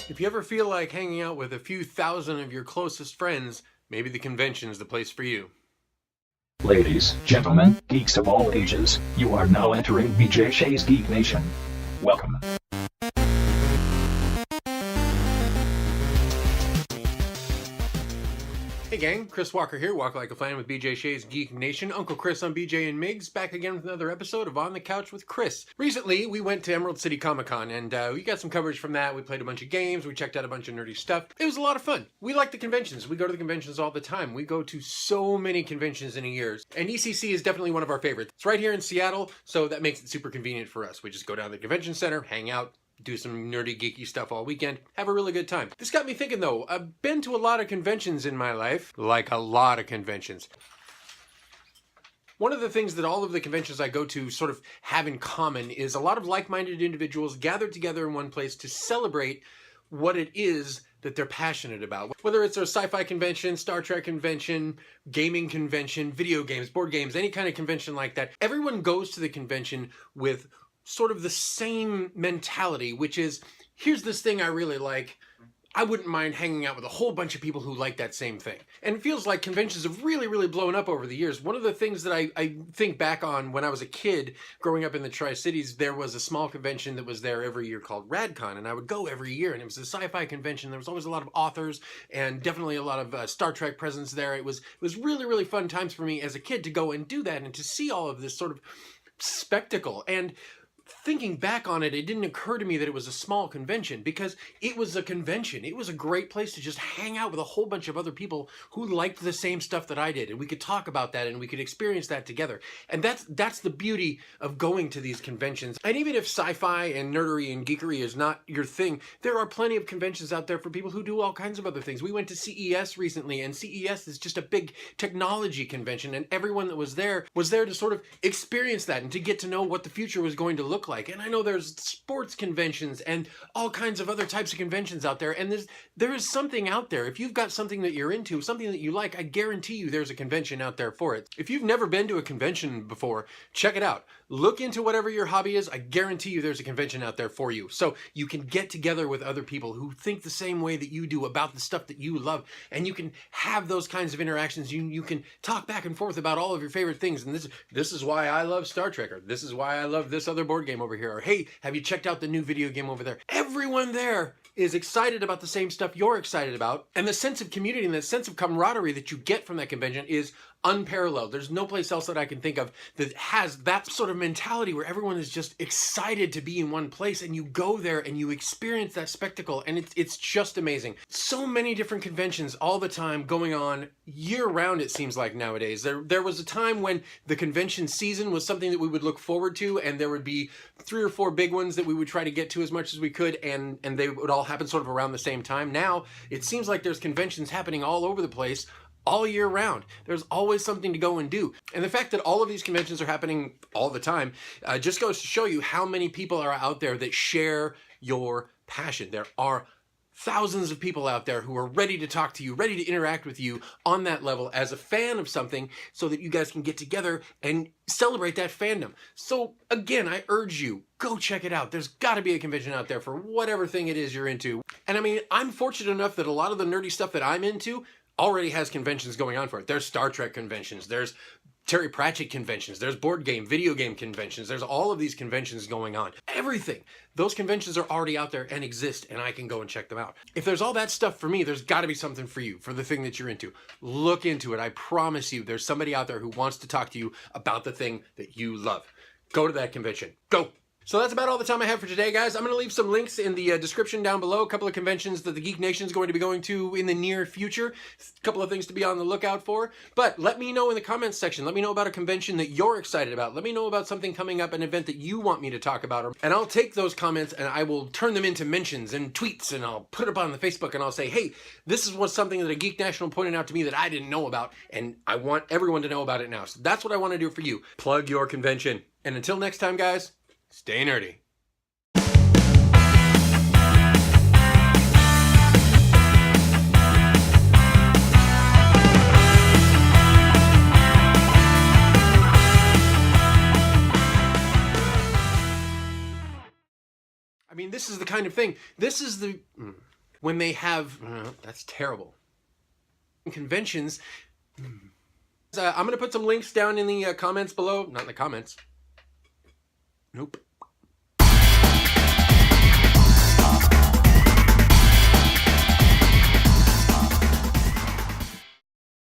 If you ever feel like hanging out with a few thousand of your closest friends, maybe the convention's the place for you. Ladies, gentlemen, geeks of all ages, you are now entering BJ Shea's Geek Nation. Welcome. Hey gang, Chris Walker here, Walk Like a Fan with BJ Shea's Geek Nation. Uncle Chris on BJ and Migs, back again with another episode of On the Couch with Chris. Recently, we went to Emerald City Comicon, and we got some coverage from that. We played a bunch of games, we checked out a bunch of nerdy stuff. It was a lot of fun. We like the conventions. We go to the conventions all the time. We go to so many conventions in a year. And ECCC is definitely one of our favorites. It's right here in Seattle, so that makes it super convenient for us. We just go down to the convention center, hang out, do some nerdy, geeky stuff all weekend, have a really good time. This got me thinking though, I've been to a lot of conventions in my life, like a lot of conventions. One of the things that all of the conventions I go to sort of have in common is a lot of like-minded individuals gathered together in one place to celebrate what it is that they're passionate about. Whether it's a sci-fi convention, Star Trek convention, gaming convention, video games, board games, any kind of convention like that, everyone goes to the convention with sort of the same mentality, which is, here's this thing I really like. I wouldn't mind hanging out with a whole bunch of people who like that same thing. And it feels like conventions have really, really blown up over the years. One of the things that I think back on when I was a kid growing up in the Tri-Cities, there was a small convention that was there every year called RadCon, and I would go every year, and it was a sci-fi convention. There was always a lot of authors and definitely a lot of Star Trek presence there. It was really, really fun times for me as a kid to go and do that and to see all of this sort of spectacle. And thinking back on it, it didn't occur to me that it was a small convention, because it was a convention. It was a great place to just hang out with a whole bunch of other people who liked the same stuff that I did, and we could talk about that and we could experience that together. And that's the beauty of going to these conventions. And even if sci-fi and nerdery and geekery is not your thing, there are plenty of conventions out there for people who do all kinds of other things. We went to CES recently, and CES is just a big technology convention, and everyone that was there to sort of experience that and to get to know what the future was going to look like. And I know there's sports conventions and all kinds of other types of conventions out there, and there is something out there. If you've got something that you're into, something that you like, I guarantee you there's a convention out there for it. If you've never been to a convention before, check it out. Look into whatever your hobby is. I guarantee you there's a convention out there for you. So you can get together with other people who think the same way that you do about the stuff that you love, and you can have those kinds of interactions. You can talk back and forth about all of your favorite things, and this is why I love Star Trek, or this is why I love this other board game over here, or hey, have you checked out the new video game over there? Everyone there is excited about the same stuff you're excited about, and the sense of community and the sense of camaraderie that you get from that convention is unparalleled. There's no place else that I can think of that has that sort of mentality where everyone is just excited to be in one place, and you go there and you experience that spectacle, and it's just amazing. So many different conventions all the time going on year round, it seems like nowadays. There was a time when the convention season was something that we would look forward to, and there would be 3 or 4 big ones that we would try to get to as much as we could, and they would all happen sort of around the same time. Now it seems like there's conventions happening all over the place all year round. There's always something to go and do. And the fact that all of these conventions are happening all the time just goes to show you how many people are out there that share your passion. There are thousands of people out there who are ready to talk to you, ready to interact with you on that level as a fan of something, so that you guys can get together and celebrate that fandom. So again, I urge you, go check it out. There's got to be a convention out there for whatever thing it is you're into. And I mean, I'm fortunate enough that a lot of the nerdy stuff that I'm into already has conventions going on for it. There's Star Trek conventions, there's Terry Pratchett conventions, there's board game, video game conventions, there's all of these conventions going on. Everything. Those conventions are already out there and exist, and I can go and check them out. If there's all that stuff for me, there's got to be something for you, for the thing that you're into. Look into it. I promise you, there's somebody out there who wants to talk to you about the thing that you love. Go to that convention. Go! So that's about all the time I have for today, guys. I'm going to leave some links in the description down below. A couple of conventions that the Geek Nation is going to be going to in the near future. A couple of things to be on the lookout for. But let me know in the comments section. Let me know about a convention that you're excited about. Let me know about something coming up, an event that you want me to talk about. And I'll take those comments and I will turn them into mentions and tweets, and I'll put it up on the Facebook, and I'll say, hey, this is something that a Geek National pointed out to me that I didn't know about, and I want everyone to know about it now. So that's what I want to do for you. Plug your convention. And until next time, guys, stay nerdy. I mean, this is the kind of thing, this is the... when they have, that's terrible. Conventions. I'm going to put some links down in the comments below. Not in the comments. Nope.